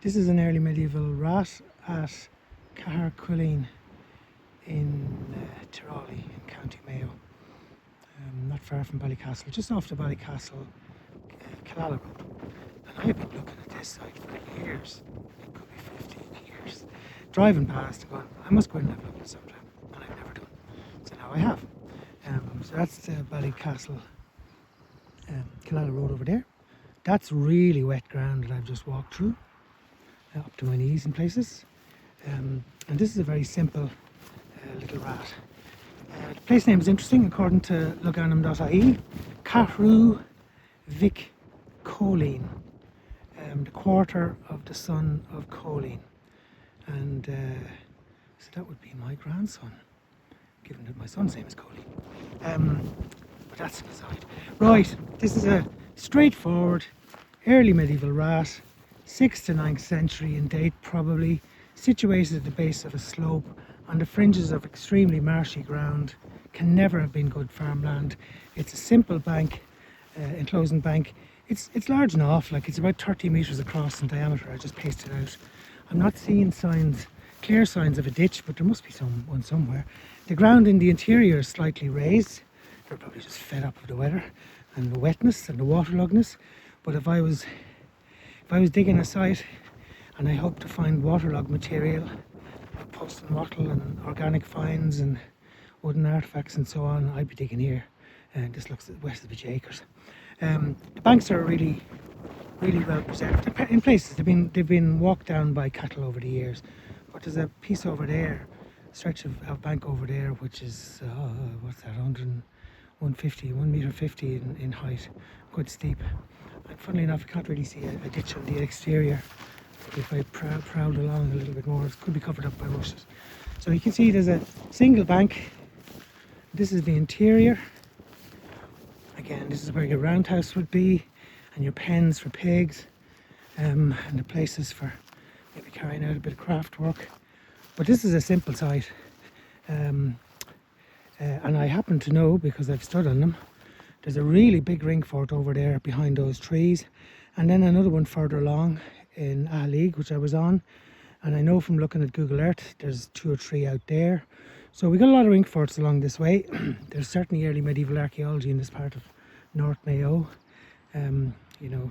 This is an early medieval rath at Carrowcuilleen in Tirawley in County Mayo, not far from Ballycastle, just off the Ballycastle Canal Road. And I've been looking at this site for years, it could be 15 years, driving past and going, I must go in and have a look at it sometime, and I've never done. So now I have. So that's the Ballycastle Canal Road over there. That's really wet ground that I've just walked through, up to my knees in places. And this is a very simple little rath. The place name is interesting according to logainim.ie. Ceathrú Mhic Cóilín, the quarter of the son of Cóilín. And so that would be my grandson, given that my son's name is Cóilín. But that's an aside. Right, this is a straightforward early medieval rath, 6th to 9th century in date probably, situated at the base of a slope on the fringes of extremely marshy ground. Can never have been good farmland. It's a simple bank, enclosing bank. It's large enough, like it's about 30 metres across in diameter. I just pasted it out. I'm not seeing signs, clear signs of a ditch, but there must be one somewhere. The ground in the interior is slightly raised. They're probably just fed up with the weather and the wetness and the waterloggedness. But if I was digging a site and I hope to find waterlogged material, like post and wattle and organic finds and wooden artefacts and so on, I'd be digging here. And this looks west of the acres. The banks are really well preserved. In places they've been walked down by cattle over the years. But there's a piece over there, a stretch of bank over there, which is what's that, 1 metre 50 in height, quite steep. And funnily enough, you can't really see a ditch on the exterior. If I prowled along a little bit more, it could be covered up by rushes. So you can see there's a single bank. This is the interior. Again, this is where your roundhouse would be, and your pens for pigs, and the places for maybe carrying out a bit of craft work. But this is a simple site. And I happen to know, because I've stood on them, there's a really big ring fort over there behind those trees, and then another one further along in League, which I was on, and I know from looking at Google Earth there's 2 or 3 out there. So we got a lot of ring forts along this way. There's certainly early medieval archaeology in this part of North Mayo. You know,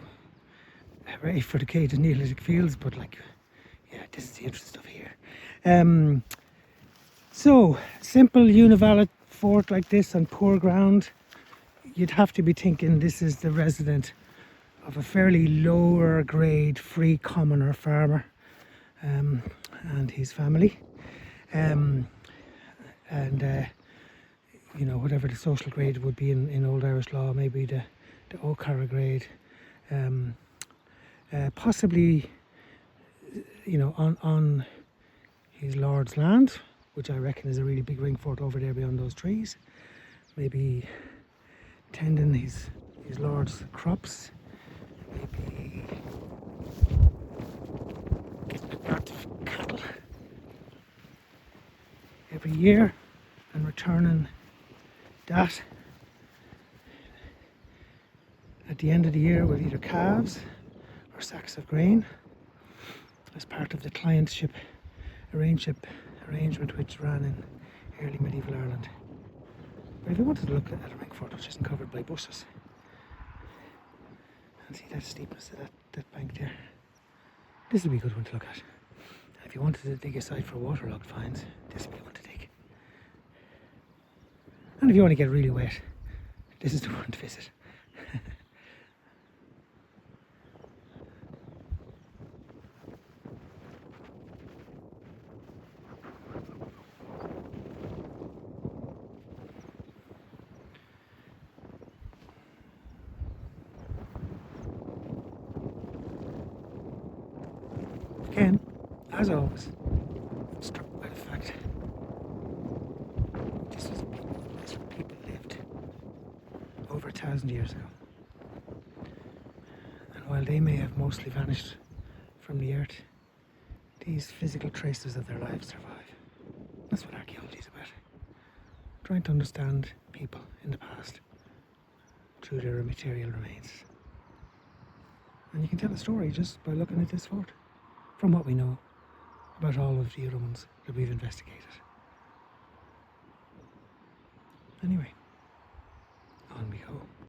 hooray for the Cade and Neolithic fields, but like, yeah, this is the interesting stuff here. So, simple univallate fort like this on poor ground, you'd have to be thinking this is the resident of a fairly lower grade free commoner farmer and his family. You know, whatever the social grade would be in Old Irish law, maybe the ocaire grade. Possibly, you know, on his lord's land, which I reckon is a really big ring fort over there beyond those trees. Maybe tending his lord's crops. Maybe getting a lot of cattle every year and returning that at the end of the year with either calves or sacks of grain as part of the clientship arrangement which ran in early medieval Ireland. But if you wanted to look at a ring fort which isn't covered by bushes, and see that steepness of that bank there, this would be a good one to look at. And if you wanted to dig a site for waterlogged finds, this would be one to dig. And if you want to get really wet, this is the one to visit. Again, as always, I'm struck by the fact this was a place where people lived over 1,000 years ago. And while they may have mostly vanished from the earth, these physical traces of their lives survive. That's what archaeology is about. Trying to understand people in the past through their material remains. And you can tell a story just by looking at this fort. from what we know about all of the other ones that we've investigated. Anyway, on we go.